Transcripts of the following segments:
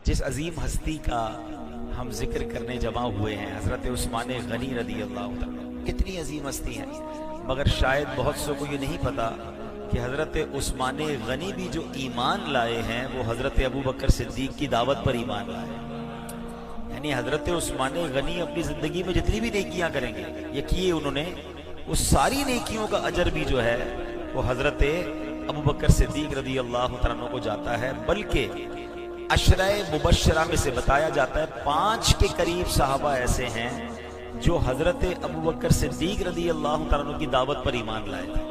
जिस अजीम हस्ती का हम जिक्र करने जमा हुए हैं, हजरत उस्मान गनी रदी अल्लाह तआला। कितनी अजीम हस्ती है, मगर शायद बहुत सौ को ये नहीं पता कि हजरत उस्मान गनी भी जो ईमान लाए हैं वो हजरत अबू बकर सिद्दीक की दावत पर ईमान लाए। यानी हजरत उस्मान गनी अपनी जिंदगी में जितनी भी नेकियां करेंगे, ये किए उन्होंने, उस सारी नेकियों का अजर भी जो है वो हजरत अबू बकर सिद्दीक रदी अल्लाह तआला को जाता है। बल्कि अशराए मुबशरा में से बताया जाता है 5 के करीब साहबा ऐसे हैं जो हजरत अबू बकर सिद्दीक रदी अल्लाह तआला की दावत पर ईमान लाए थे।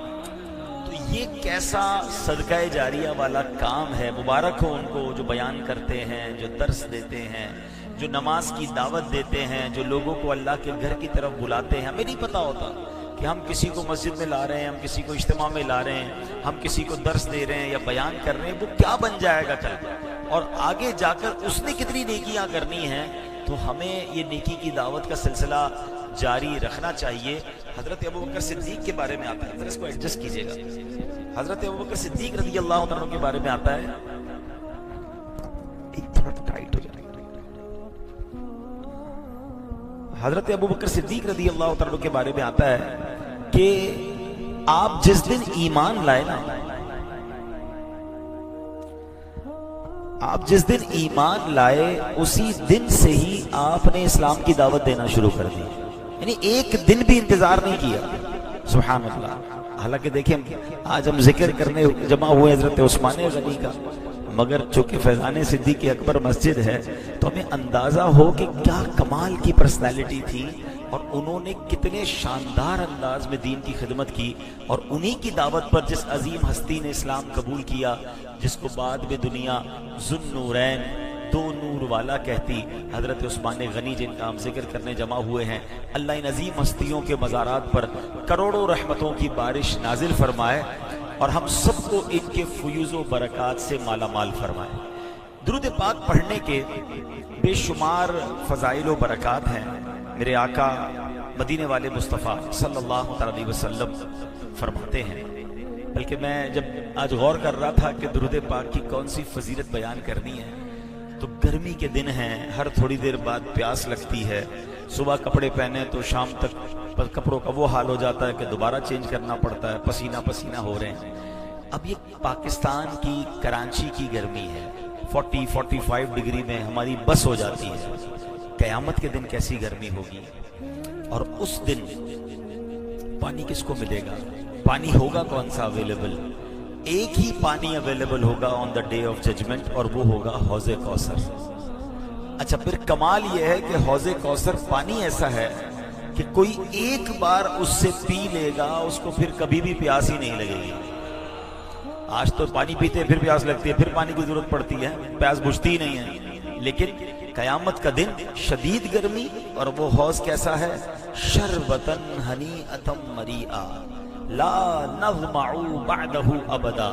तो ये कैसा सदकाए जारिया वाला काम है। मुबारक हो उनको जो बयान करते हैं, जो दर्स देते हैं, जो नमाज की दावत देते हैं, जो लोगों को अल्लाह के घर की तरफ बुलाते हैं। हमें नहीं पता होता कि हम किसी को मस्जिद में ला रहे हैं, हम किसी को इज्तिमा में ला रहे हैं, हम किसी को दर्स दे रहे हैं या बयान कर रहे हैं, वो क्या बन जाएगा कल, और आगे जाकर उसने कितनी नेकियां करनी है। तो हमें ये नेकी की दावत का सिलसिला जारी रखना चाहिए। हजरत अबू बकर सिद्दीक के बारे में आता है, जरा इसको एडजस्ट कीजिएगा। हजरत अबू बकर सिद्दीक रज़ी अल्लाह तआला के बारे में आता है, थोड़ा टाइट हो जाए। हजरत अबू बकर सिद्दीक रज़ी अल्लाह तआला के बारे में आता है कि आप जिस दिन ईमान लाए ना, आप जिस दिन ईमान लाए उसी दिन से ही आपने इस्लाम की दावत देना शुरू कर दी। यानी एक दिन भी इंतजार नहीं किया। सुभान अल्लाह। हालांकि देखिए आज हम जिक्र करने जमा हुए हजरत उस्मान गनी का, मगर चूंकि फैजान सिद्दीक अकबर मस्जिद है तो हमें अंदाजा हो कि क्या कमाल की पर्सनैलिटी थी और उन्होंने कितने शानदार अंदाज में दीन की खिदमत की। और उन्हीं की दावत पर जिस अजीम हस्ती ने इस्लाम कबूल किया, जिसको बाद में दुनिया जुन्नूरैन, 2 नूर वाला कहती, हजरत उस्मान गनी जिनका हम जिक्र करने जमा हुए हैं, अल्लाह इन अजीम हस्तियों के मज़ारात पर करोड़ों रहमतों की बारिश नाजिल फरमाए और हम सबको इनके फयूज़ो बरक़ात से माला माल फरमाए। दुरूद पाक पढ़ने के बेशुमार फ़ज़ाइल व बरक़ात हैं। मेरे आका मदीने वाले मुस्तफ़ा सल्लल्लाहु अलैहि वसल्लम फरमाते हैं, बल्कि मैं जब आज गौर कर रहा था कि दुरूद पाक की कौन सी फजीलत बयान करनी है, तो गर्मी के दिन हैं, हर थोड़ी देर बाद प्यास लगती है। सुबह कपड़े पहने तो शाम तक कपड़ों का वो हाल हो जाता है कि दोबारा चेंज करना पड़ता है, पसीना पसीना हो रहे हैं। अब ये पाकिस्तान की कराची की गर्मी है, 40-45 डिग्री में हमारी बस हो जाती है। क़यामत के दिन कैसी गर्मी होगी। और उस दिन पानी किसको मिलेगा, पानी होगा कौन सा अवेलेबल? एक ही पानी अवेलेबल होगा on the day of judgement, और वो होगा हौज़े कौसर। अच्छा, फिर कमाल यह है कि हौज़े कौसर पानी ऐसा है कि कोई एक बार उससे पी लेगा, उसको फिर कभी भी प्यास ही नहीं लगेगी। आज तो पानी पीते फिर प्यास लगती है, फिर पानी की जरूरत पड़ती है, प्यास बुझती ही नहीं है। लेकिन कयामत का दिन शदीद गर्मी, और वो हौज कैसा है? शरबतन हनी अतम मरीआ ला नज़माउ बअदहु अबदा।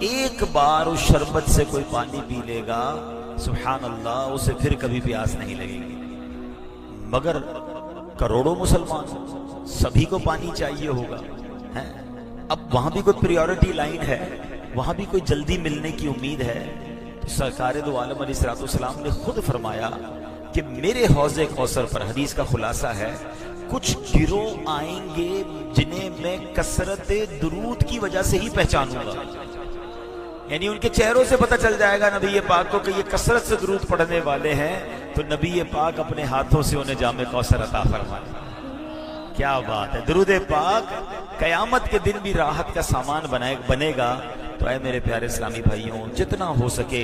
एक बार उस शरबत से कोई पानी पी लेगा, सुभान अल्लाह, उसे फिर कभी प्यास नहीं लगेगी। मगर करोड़ों मुसलमान, सभी को पानी चाहिए होगा, है? अब वहां भी कोई प्रायोरिटी लाइन है, वहां भी कोई जल्दी मिलने की उम्मीद है। तो सरकार दो आलम अलैहिस्सलाम ने खुद फरमाया कि मेरे हौज़े कौसर पर, हदीस का खुलासा है, कुछ गिरोह आएंगे जिन्हें मैं कसरत दुरूद की वजह से ही पहचानूंगा। यानी उनके चेहरों से पता चल जाएगा नबी पाक को कि ये कसरत से दुरूद पढ़ने वाले हैं। तो नबी पाक अपने हाथों से उन्हें जामे कौसर अता फरमाए। क्या बात है! दुरूद पाक कयामत के दिन भी राहत का सामान बनेगा। तो ऐ मेरे प्यारे इस्लामी भाइयों, जितना हो सके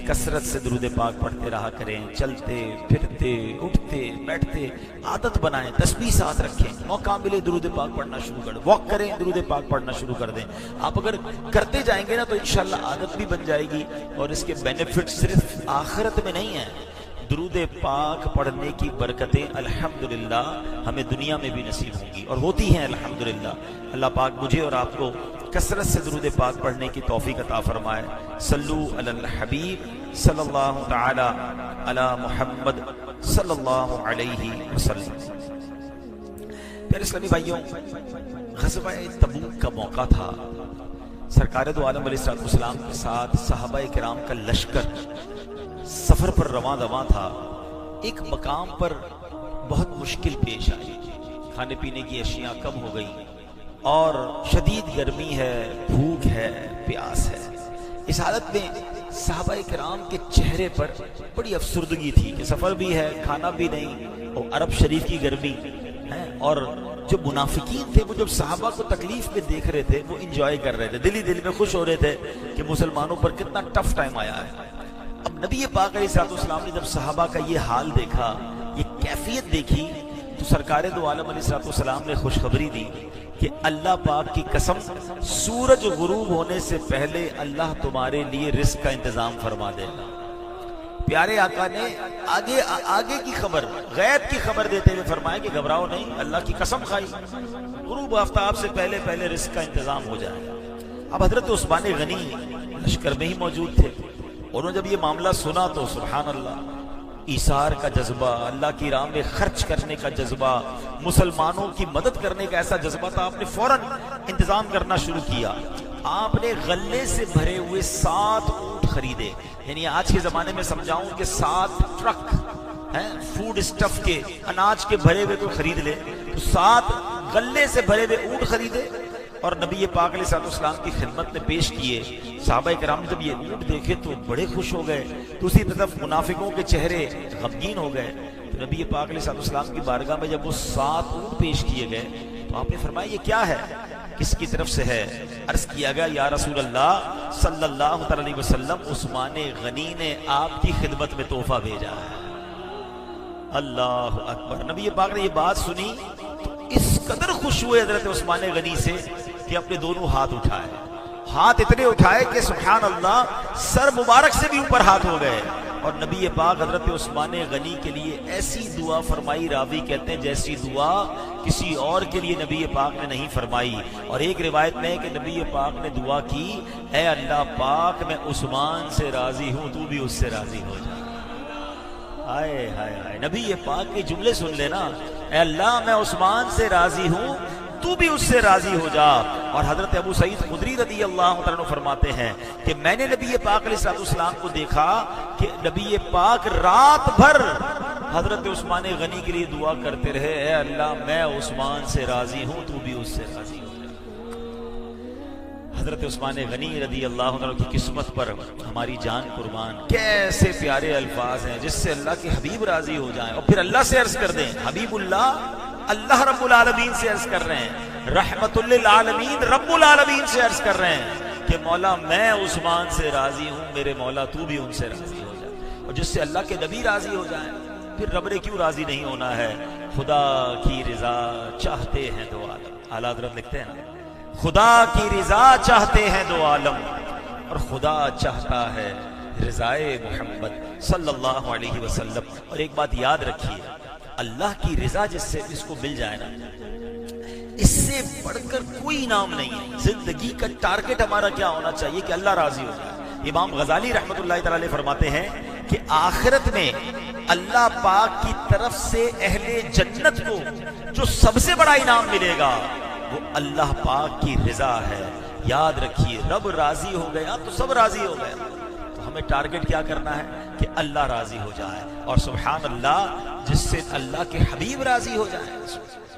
कसरत से दुरूद पाक पढ़ते रहा करें। चलते फिरते उठते बैठते आदत बनाएं, तस्बीह साथ रखें। मौका मिले दुरूद पाक पढ़ना शुरू कर दें, वॉक करें, दुरूद पाक पढ़ना शुरू कर दें। आप अगर करते जाएंगे ना तो इंशाल्लाह आदत भी बन जाएगी, और इसके बेनिफिट सिर्फ आखिरत में नहीं है। दुरूद पाक पढ़ने की बरकतें अल्हम्दुलिल्लाह हमें दुनिया में भी नसीब होंगी, और होती हैं अल्हम्दुलिल्लाह। अल्लाह पाक मुझे और आपको कसरत से दुरूद पाक पढ़ने की तौफीक अता फरमाए। सल्लू अलल हबीब सल्लल्लाहु तआला अला मुहम्मद सल्लल्लाहु अलैहि वसल्लम। प्यारे इस्लामी भाइयों, ग़ज़वा तबूक का मौका था। सरकार दो आलम अलैहिस्सलाम के साथ सहाबाए किराम का लश्कर सफर पर रवां दवा था, एक मकाम पर बहुत मुश्किल पेश आई। खाने पीने की अशियां कम हो गई और शदीद गर्मी है, भूख है, प्यास है। इस हालत में सहाबा किराम के चेहरे पर बड़ी अफसुर्दगी थी कि सफर भी है, खाना भी नहीं, और अरब शरीफ की गर्मी है। और जो मुनाफिकीन थे वो जब सहाबा को तकलीफ में देख रहे थे वो इंजॉय कर रहे थे, दिल ही दिल में खुश हो रहे थे कि मुसलमानों पर कितना टफ टाइम आया है। अब नबी पाक अलैहिस्सलाम ने जब सहाबा का ये हाल देखा, ये कैफियत देखी, तो सरकार दो आलम अलैहिस्सलाम ने खुशखबरी दी कि अल्लाह पाक की कसम, सूरज गुरूब होने से पहले अल्लाह तुम्हारे लिए रिस्क का इंतजाम फरमा देगा। प्यारे आका ने आगे आगे की खबर, गैब की खबर देते हुए फरमाया कि घबराओ नहीं, अल्लाह की कसम खाई, गुरूब आफ्ताब से पहले पहले रिस्क का इंतजाम हो जाएगा। अब हजरत उस्मान गनी लश्कर में ही मौजूद थे। उन्होंने जब ये मामला सुना तो सुभान अल्लाह, ईसार का जज्बा, अल्लाह की राह में खर्च करने का जज्बा, मुसलमानों की मदद करने का ऐसा जज्बा था, आपने फौरन इंतजाम करना शुरू किया। आपने गल्ले से भरे हुए 7 ऊंट खरीदे, यानी आज के जमाने में समझाऊं कि 7 ट्रक हैं फूड स्टफ के, अनाज के भरे हुए को खरीद ले, तो 7 गल्ले से भरे हुए ऊंट खरीदे और नबी पाक अलैहिस्सलाम की खिदमत में पेश किए। सहाबा किराम ने जब ये ऊंट देखे तो बड़े खुश हो गए। दूसरी तरफ मुनाफिकों के चेहरे गमगीन हो गए। तो नबी पाक अलैहिस्सलाम की बारगाह में जब वो 7 ऊंट पेश किए गए तो आपने फरमाया ये क्या है, किसकी तरफ से है? अर्ज किया गया या रसूल अल्लाह सल्लल्लाहु अलैहि वसल्लम, उस्मान गनी ने आपकी खिदमत में तोहफा भेजा है। अल्लाह अकबर। नबी पाक ने ये बात सुनी तो इस कदर खुश हुए हजरत उस्मान गनी से कि अपने दोनों हाथ उठाए, हाथ इतने उठाए कि सुभान अल्लाह, सर मुबारक से भी ऊपर हाथ हो गए। और नबी पाक हजरत उस्मान गनी के लिए ऐसी दुआ फरमाई, रावी कहते हैं जैसी दुआ किसी और के लिए नबी पाक ने नहीं फरमाई। और एक रिवायत में है कि नबी पाक ने दुआ की, ऐ अल्लाह पाक, मैं उस्मान से राजी हूं, तू भी उससे राजी हो जा। हाय हाय हाय, नबी पाक के जुमले सुन लेना, ऐ अल्लाह मैं उस्मान से राजी हूं, तू भी उससे राजी हो जा। और हजरत अबू सईद खुदरी रदी अल्लाह तआला अन्हु फरमाते हैं कि मैंने नबी पाक अलैहिस्सलाम को देखा कि नबी पाक रात भर हजरत उस्मान गनी के लिए दुआ करते रहे, ऐ अल्लाह मैं उस्मान से राजी हूं, तू भी उससे राजी हो जा। हजरत उस्मान गनी रदी अल्लाह तआला की किस्मत पर हमारी जान कुर्बान। कैसे प्यारे अल्फाज हैं जिससे अल्लाह के हबीब राजी हो जाएं। और फिर अल्लाह से अर्ज कर दें, हबीबुल्लाह अल्लाह रब्बुल आलमीन से अर्ज कर रहे हैं, रहमतुल लिल आलमीन रब्बुल आलमीन से अर्ज कर रहे हैं कि मौला मैं उस्मान से राजी हूं, मेरे मौला तू भी उनसे राजी हो जाए। और जिससे अल्लाह के नबी राजी हो जाए, फिर रब ने क्यों राजी नहीं होना है? खुदा की रिजा चाहते हैं दो आलम। आला हज़रत लिखते हैं ना, खुदा की रिजा चाहते हैं दो आलम, और खुदा चाहता है रिजाए मोहम्मद सल्लल्लाहु अलैहि वसल्लम। और एक बात याद रखिए, अल्लाह की रिजा जिससे इसको मिल जाए ना, इससे बढ़कर कोई इनाम नहीं है। जिंदगी का टारगेट हमारा क्या होना चाहिए कि अल्लाह राजी हो जाए। इमाम गजाली रहमतुल्लाह तआला अलैह फरमाते हैं कि आखिरत में अल्लाह पाक की तरफ से अहले जन्नत को जो सबसे बड़ा इनाम मिलेगा वो अल्लाह पाक की रिजा है। याद रखिए, रब राजी हो गया तो सब राजी हो गया। तो हमें टारगेट क्या करना है कि अल्लाह राजी हो जाए। और सुभान अल्लाह, जिससे अल्लाह के हबीब राजी हो जाए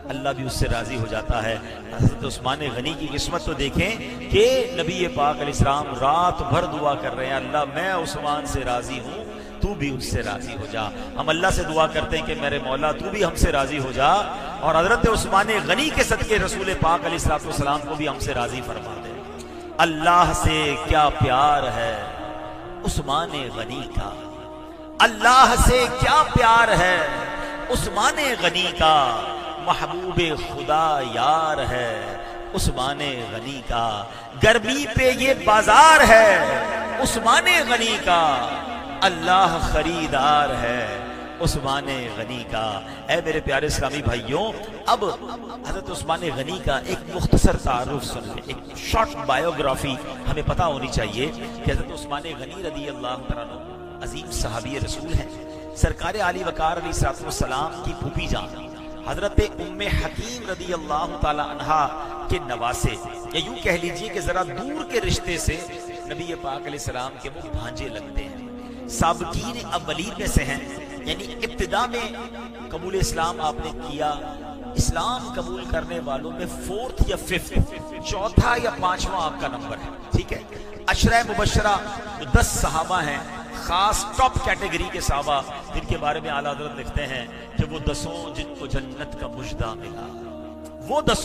अल्लाह भी उससे राजी हो जाता है। हज़रत उस्मान गनी की किस्मत तो देखें कि नबी पाक अलैहिस्सलाम रात भर दुआ कर रहे हैं, अल्लाह मैं उस्मान से राजी हूँ, तू भी उससे राजी हो जा। हम अल्लाह से दुआ करते हैं कि मेरे मौला तू भी हमसे राजी हो जा, और हज़रत उस्मान गनी के सदके रसूल पाक अलैहिस्सलाम को भी हमसे राजी फरमा दे। अल्लाह से क्या प्यार है उस्मान गनी का, अल्लाह से क्या प्यार है उस्मान गनी का, महबूबे खुदा यार है उस्मान गनी का, गर्मी पे ये बाजार है उस्मान गनी का, अल्लाह खरीदार है उस्मान गनी का। ऐ मेरे प्यारे इस्लामी भाइयों, अब हज़रत उस्मान गनी का एक मुख्तसर तारुफ सुन ले, एक शॉर्ट बायोग्राफी हमें पता होनी चाहिए कि हज़रत उस्मान गनी रदी अल्लाह तआला अन्हु अजीम सहाबी रसूल हैं। सरकार आली वकार अलैहिस्सलाम की फूफी जान हजरत उम्मे हकीम रदी अल्लाह ताला अन्हा के नवासे, या यूं कह लीजिए कि जरा दूर के रिश्ते से नबी पाक अलैहिस्सलाम के वो भांजे लगते हैं। साबिकीन अव्वलीन में से हैं, यानी इब्तिदा में कबूल इस्लाम आपने किया, इस्लाम कबूल करने वालों में फोर्थ या फिफ्थ, चौथा या पांचवा आपका नंबर है, ठीक है। अशरा मुबशरा जो 10 सहाबा हैं, खास टॉप कैटेगरी के सहाबा, जिनके बारे में आला हज़रत लिखते हैं कि वो 10 जिनको जन्नत का मुजदा मिला, वो 10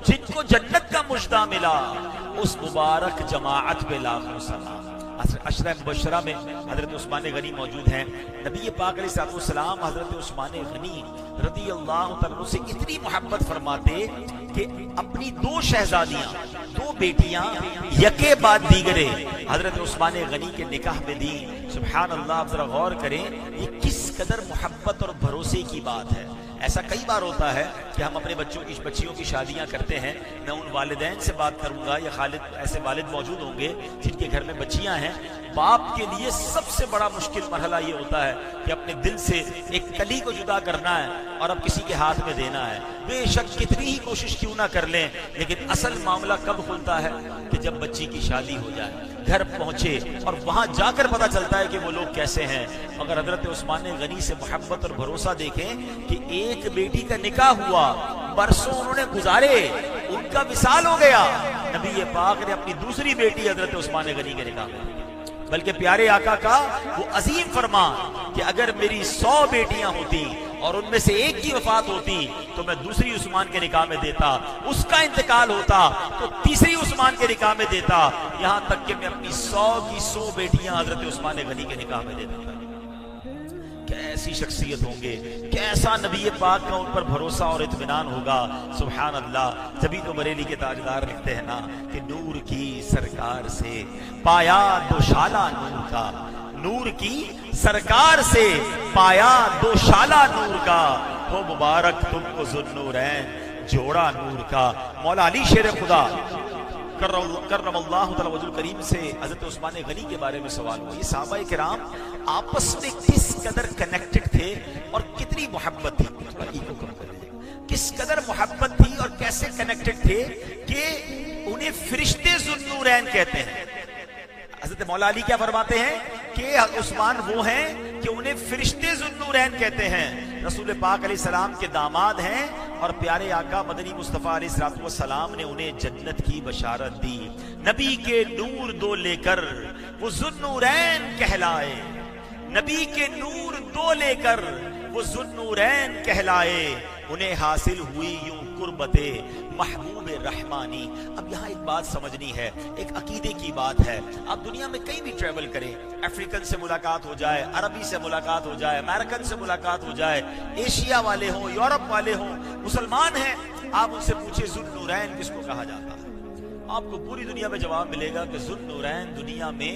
जिनको जन्नत का मुजदा मिला, उस मुबारक जमाअत पे लाखों सलाम। अशरा मुबशरा में हजरत उस्मान गनी मौजूद हैं। नबी पाक अलैहिस्सलाम हजरत उस्मान गनी रज़ी अल्लाह तआला से इतनी मोहब्बत फरमाते कि अपनी 2 शहजादियां, 2 बेटियां यके बाद दीगरे हजरत उस्मान गनी के निकाह में दी। सुभान अल्लाह, आप जरा गौर करें ये किस कदर मोहब्बत और भरोसे की बात है। ऐसा कई बार होता है कि हम अपने बच्चियों की शादियां करते हैं। मैं उन वालिदैन से बात करूंगा या खालिद ऐसे वालिद मौजूद होंगे जिनके घर में बच्चियां हैं। बाप के लिए सबसे बड़ा मुश्किल मरहला ये होता है कि अपने दिल से एक कली को जुदा करना है और अब किसी के हाथ में देना है। बेशक कितनी ही कोशिश क्यों ना कर लें, लेकिन असल मामला कब खुलता है कि जब बच्ची की शादी हो जाए, घर पहुंचे और वहां जाकर पता चलता है कि वो लोग कैसे हैं। अगर हजरत उस्मान गनी से मोहब्बत और भरोसा देखें कि एक बेटी का निकाह हुआ, बरसों उन्होंने गुजारे, उनका विसाल हो गया, नबी पाक ने अपनी दूसरी बेटी हजरत उस्मान गनी के निकाह में, बल्कि प्यारे आका का वो अजीम फरमान कि अगर मेरी 100 बेटियां होती और उनमें से एक की वफात होती तो मैं दूसरी उस्मान के निकाह में देता, उसका इंतकाल होता तो तीसरी उस्मान के निकाह में देता, यहां तक कि मैं अपनी 100 की 100 बेटियां हजरत उस्मान गनी के निकाह में देता था। कैसी शख्सियत होंगे, कैसा नबी पाक का उन पर भरोसा और इत्मीनान होगा। सुभान अल्लाह, तभी तो बरेली के ताजदार लिखते हैं ना कि नूर की सरकार से पाया दोशाला नूर का, नूर की सरकार से पाया दोशाला नूर का, हो मुबारक तुमको ज़ुन्नूरैन जोड़ा नूर का। मौला अली शेर खुदा करमल्लाहु तआला वजहुल करीम से हज़रत उस्मान गनी के बारे में सवाल हुआ। ये सहाबाए किराम आपस में किस कदर कनेक्टेड थे और कितनी मोहब्बत थी, थोड़ा ईगो कम कर लीजिए, किस कदर मोहब्बत थी और कैसे कनेक्टेड थे कि उन्हें फरिश्ते ज़ुन्नूरैन कहते हैं। हज़रत मौला अली क्या फरमाते हैं कि उस्मान वो हैं कि उन्हें फरिश्ते ज़ुन्नूरैन कहते हैं। रसूल पाक अलैहिस्सलाम के दामाद हैं और प्यारे आका मदनी मुस्तफ़ा अलैहिस्सलाम ने उन्हें जन्नत की बशारत दी। नबी के नूर 2 लेकर वो ज़ुन्नूरैन कहलाए, नबी के नूर 2 लेकर वो ज़ुन्नूरैन कहलाए, उन्हें हासिल हुई यूं कुर्बते महबूब रहमानी। अब यहाँ एक बात समझनी है, एक अकीदे की बात है। आप दुनिया में कहीं भी ट्रेवल करें, अफ्रीकन से मुलाकात हो जाए, अरबी से मुलाकात हो जाए, अमेरिकन से मुलाकात हो जाए, एशिया वाले हों, यूरोप वाले हों, मुसलमान हैं, आप उनसे पूछिए ज़ुन्नूरैन किसको कहा जाता है, आपको पूरी दुनिया में जवाब मिलेगा कि ज़ुन्नूरैन दुनिया में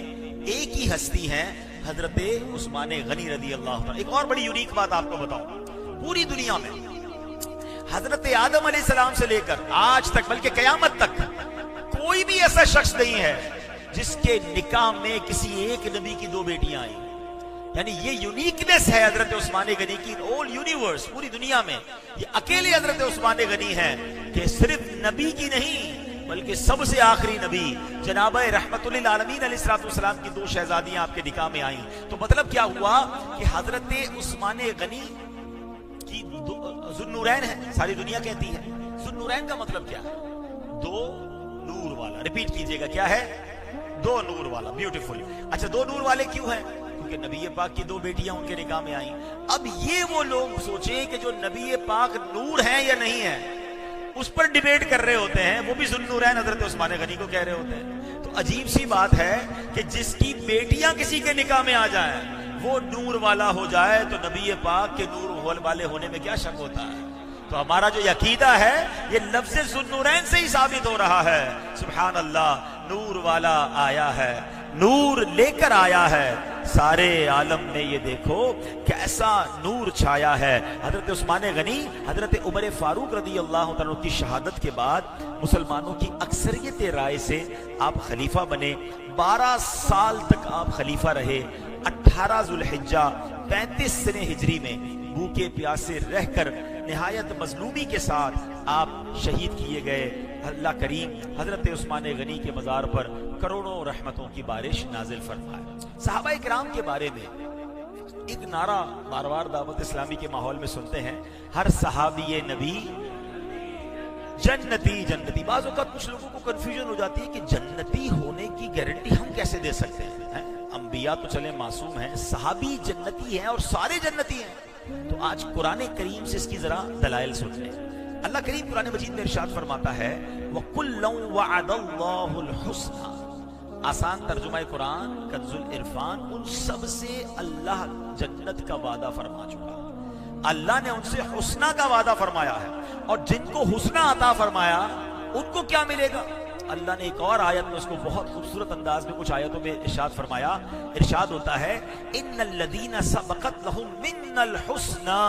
एक ही हस्ती है, हजरत उस्मान गनी रज़ी अल्लाह ताला। एक और बड़ी यूनिक बात आपको बताऊं, पूरी दुनिया में हजरत आदम अलैहिस्सलाम से लेकर आज तक, बल्कि कयामत तक, कोई भी ऐसा शख्स नहीं है जिसके निकाह में किसी एक नबी की 2 बेटियां आई। यानी ये यूनिकनेस है हजरत उस्मान गनी की, ऑल यूनिवर्स, पूरी दुनिया में ये अकेले हजरत उस्मान गनी है कि सिर्फ नबी की नहीं बल्कि सबसे आखिरी नबी जनाब रहमतुल लिल आलमीन अलैहिस्सलाम की 2 शहजादियां आपके निकाह में आई। तो मतलब क्या हुआ कि हजरत उस्मान गनी की ज़ुन्नूरैन है, सारी दुनिया कहती है। ज़ुन्नूरैन का मतलब क्या है? 2 नूर वाला। रिपीट कीजिएगा, क्या है? 2 नूर वाला। ब्यूटीफुल। अच्छा, 2 नूर वाले क्यों हैं? क्योंकि नबी पाक की 2 बेटियां उनके निकाह में आई। अब ये वो लोग सोचें कि जो नबी पाक नूर हैं या नहीं है, उस पर डिबेट कर रहे होते हैं, वो भी ज़ुन्नूरैन हजरत उस्मान गनी को कह रहे होते हैं। तो अजीब सी बात है कि जिसकी बेटियां किसी के निकाह में आ जाए वो नूर वाला हो जाए, तो नबी पाक के नूर वाले होने में क्या शक होता है? तो हमारा जो यकीदा है ये लफ्ज़ ज़ुन्नूरैन से ही साबित हो रहा है। सुभान अल्लाह, नूर वाला आया है, नूर लेकर आया है, सारे आलम में ये देखो कैसा नूर छाया है। हजरत उस्मान गनी, हजरत उमर फारूक रज़ी अल्लाह तआला की शहादत के बाद मुसलमानों की अक्सरियत राय से आप खलीफा बने। 12 साल तक आप खलीफा रहे। 18 ज़ुल्हिज्जा 35 सने हिजरी में भूखे प्यासे रहकर निहायत मजलूमी के साथ आप शहीद किए गए। अल्लाह करीम हजरत उस्मान गनी के मज़ार पर करोड़ों रहमतों की बारिश नाजिल फरमाए। सहाबा इकराम के बारे में एक नारा बार बार दावत इस्लामी के माहौल में सुनते हैं, हर सहाबी नबी जन्नती जन्नती। बाज़ औक़ात कुछ लोगों को कंफ्यूजन हो जाती है कि जन्नती होने की गारंटी हम कैसे दे सकते हैं? अंबिया तो चले मासूम हैं, सहाबी जन्नती हैं और सारे जन्नती हैं। तो आज कुरान करीम से इसकी जरा दलाइल सुन लें। अल्लाह करीम कुरान मजीद में इरशाद फरमाता है, वकुल्लम वअदल्लाहुल हुस्ना। आसान तर्जुमा कुरान कंजुल इरफान, उन सब से अल्लाह जन्नत का वादा फरमा चुका। अल्लाह ने उनसे हुस्ना का वादा फरमाया है, और जिनको हुस्ना अता फरमाया उनको क्या मिलेगा? अल्लाह ने एक और आयत में उसको बहुत खूबसूरत अंदाज में कुछ आयतों में इरशाद फरमाया। इरशाद होता है, इन्नल लदीना सबक़त लहुम मिन्नल हुस्ना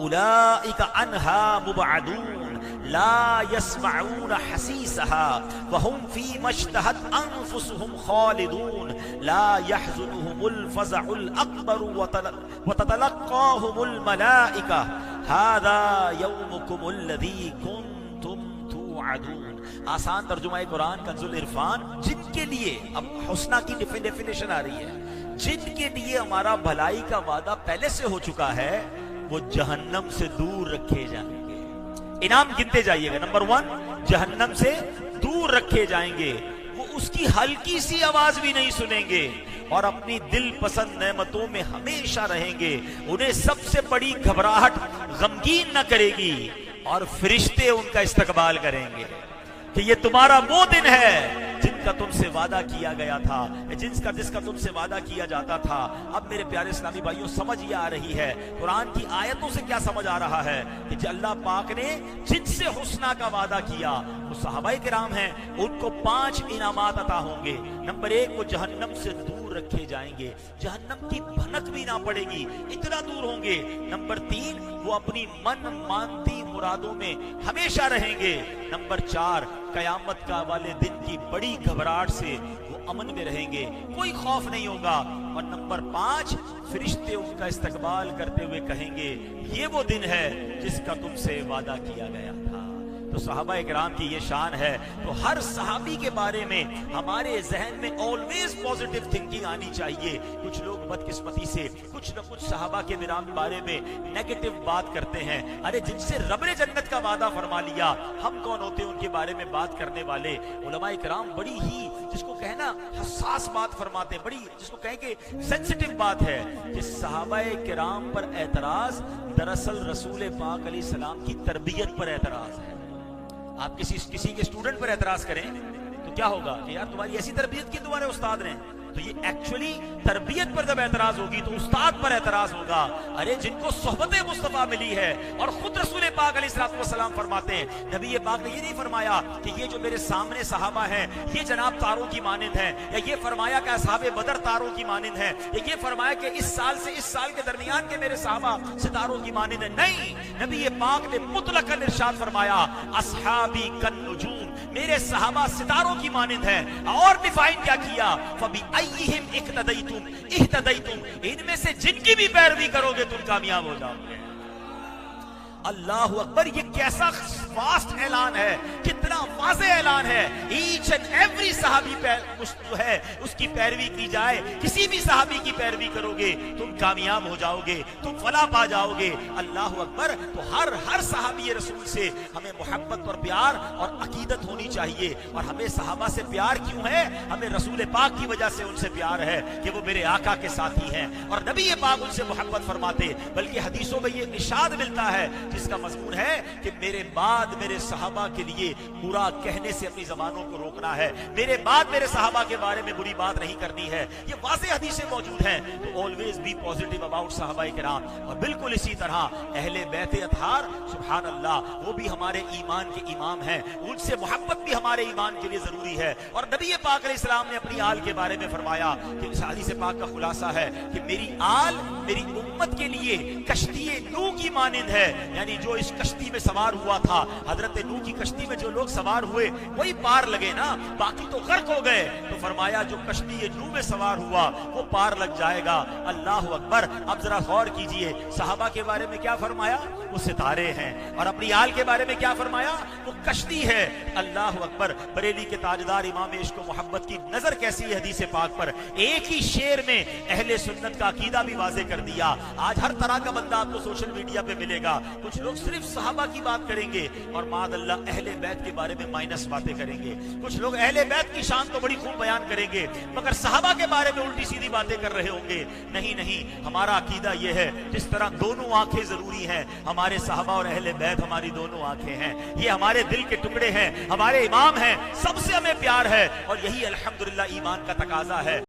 उलाइका अन्हा मुबअदून ला यस्मऊन हसीसहा वहुम फी मश्तहत अनफुसुहुम खालिदून ला यहज़ुनुहुमुल फ़ज़अुल अकबर व ततलक़्क़ाहुमुल मलाइका हाज़ा यौमुकुमुल लज़ी कुन्तुम तुअदून। आसान तर्जुमा कुरान कंजुल इरफान, जिनके लिए, अब हुस्ना की डेफिनेशन आ रही है, जिनके लिए हमारा भलाई का वादा पहले से हो चुका है, वो जहन्नम से दूर रखे जाएंगे। इनाम गिनते जाइएगा। नंबर 1, जहन्नम से दूर रखे जाएंगे। वो उसकी हल्की सी आवाज भी नहीं सुनेंगे और अपनी दिल पसंद नेमतों में हमेशा रहेंगे। उन्हें सबसे बड़ी घबराहट गमगीन न करेगी और फरिश्ते उनका इस्तकबाल करेंगे कि ये तुम्हारा वो दिन है जिनका तुमसे वादा किया गया था, जिसका तुमसे वादा किया जाता था। अब मेरे प्यारे इस्लामी भाइयों, समझ ये आ रही है कुरान की आयतों से, क्या समझ आ रहा है कि अल्लाह पाक ने जिनसे हुस्ना का वादा किया वो सहाबाए किराम हैं। उनको 5 इनामात अता होंगे। नंबर 1, वो जहन्नम से दूर रखे जाएंगे, जहन्नम की भनक भी ना पड़ेगी, इतना दूर होंगे। नंबर 3, वो अपनी मन मानती मुरादों में हमेशा रहेंगे। नंबर 4, कयामत का वाले दिन की बड़ी घबराहट से वो अमन में रहेंगे, कोई खौफ नहीं होगा। और नंबर 5, फरिश्ते उनका इस्तकबाल करते हुए कहेंगे, ये वो दिन है जिसका तुमसे वादा किया गया था। तो सहाबा इकराम की ये शान है। तो हर सहाबी के बारे में हमारे जहन में ऑलवेज पॉजिटिव थिंकिंग आनी चाहिए। कुछ लोग बदकिस्मती से कुछ न कुछ सहाबा के बारे में नेगेटिव बात करते हैं। अरे जिनसे रब ने जन्नत का वादा फरमा लिया, हम कौन होते हैं उनके बारे में बात करने वाले? उलमा इकराम बड़ी ही, जिसको कहना हसास बात फरमाते हैं, बड़ी जिसको कहेंगे सेंसिटिव बात है कि सहाबा किराम पर एतराज दरअसल रसूल पाक अलैहिस्सलाम की तरबियत पर एतराज है। आप किसी के स्टूडेंट पर एतराज करें तो क्या होगा कि यार तुम्हारी ऐसी तरबियत की तुम्हारे उस्ताद ने, तो ये एक्चुअली तरबियत पर जब एतराज होगी तो उस्ताद पर एतराज होगा। अरे जिनको सोहबत मुस्तफा मिली है, और खुद रसूल पाक अलैहिस्सलाम फरमाते हैं, नबी पाक ने ये नहीं फरमाया कि ये जो मेरे सामने सहाबा हैं ये जनाब तारों की मानिंद है, या ये फरमाया कि असहाबे बदर तारों की मानिंद है, या ये फरमाया कि इस साल से इस साल के दरमियान के मेरे सहाबा सितारों की मानिंद है। नहीं, नबी पाक ने मुतलकन इरशाद फरमाया, असहाबी कन नुजूम, मेरे सहाबा सितारों की मानिंद है। और डिफाइन क्या किया, फबी अय्यिहिम इक्तदैतुम इह्तदैतुम, इनमें से जिनकी भी पैरवी करोगे तुम कामयाब हो जाओगे। अल्लाहु अकबर, ये कैसा वास्ट ऐलान है, कितना वाज़े ऐलान है। ईच एंड एवरी सहाबी जो है उसकी पैरवी की जाए। किसी भी सहाबी की पैरवी करोगे तुम कामयाब हो जाओगे, तुम फलाह पा जाओगे। अल्लाहु अकबर। तो हर सहाबी रसूल से हमें मोहब्बत और प्यार और अकीदत होनी चाहिए। और हमें सहाबा से प्यार क्यों है? हमें रसूल पाक की वजह से उनसे प्यार है कि वो मेरे आका के साथी हैं और नबी पाक उनसे मोहब्बत फरमाते। बल्कि हदीसों में ये इरशाद मिलता है जिसका मजमून है कि मेरे बाद मेरे सहाबा के लिए बुरा कहने से अपनी जबानों को रोकना है, मेरे बाद मेरे सहाबा के बारे में बुरी बात नहीं करनी है। ये वाज़ेह हदीसें मौजूद हैं। तो ऑलवेज बी पॉजिटिव अबाउट सहाबाए किराम। और बिल्कुल इसी तरह अहले बैत अतहार, सुभान अल्लाह, वो भी हमारे ईमान के इमाम हैं, उनसे मोहब्बत भी हमारे ईमान के लिए जरूरी है। और नबी पाक अलैहिस्सलाम ने अपनी आल के बारे में फरमाया कि इस हदीस पाक का खुलासा है कि मेरी आल मेरी उम्मत के लिए कश्ती ये नूह की मानिंद है, यानी जो इस कश्ती में सवार हुआ था, हजरत नूह की कश्ती में जो लोग सवार हुए वही पार लगे ना, बाकी तो गर्क हो गए। तो फरमाया जो कश्ती ये नूह में सवार हुआ वो पार लग जाएगा। अल्लाह अकबर। अब जरा गौर कीजिए, सहाबा के बारे में क्या फरमाया? वो सितारे हैं। और अपनी आल के बारे में क्या फरमाया? वो कश्ती है। अल्लाह अकबर। बरेली के ताजदार इमाम इश्क व मोहब्बत की नजर कैसी है हदीस पाक पर, एक ही शेर में अहले सुन्नत का अकीदा भी वाजे कर दिया। आज हर तरह का बंदा आपको सोशल मीडिया पे मिलेगा, कुछ लोग सिर्फ सहाबा की बात करेंगे और मादअल्लाह अहले बैत के बारे में माइनस बातें करेंगे। कुछ लोग अहले बैत की शान तो बड़ी खूब बयान करेंगे मगर सहाबा के बारे में उल्टी सीधी बातें कर रहे होंगे। नहीं नहीं, हमारा अकीदा यह है, जिस तरह दोनों आंखें जरूरी हैं, हमारे सहाबा और अहले बैत हमारी दोनों आंखें हैं। ये हमारे दिल के टुकड़े हैं, हमारे इमाम हैं, सबसे हमें प्यार है और यही अल्हम्दुलिल्लाह ईमान का तकाजा है।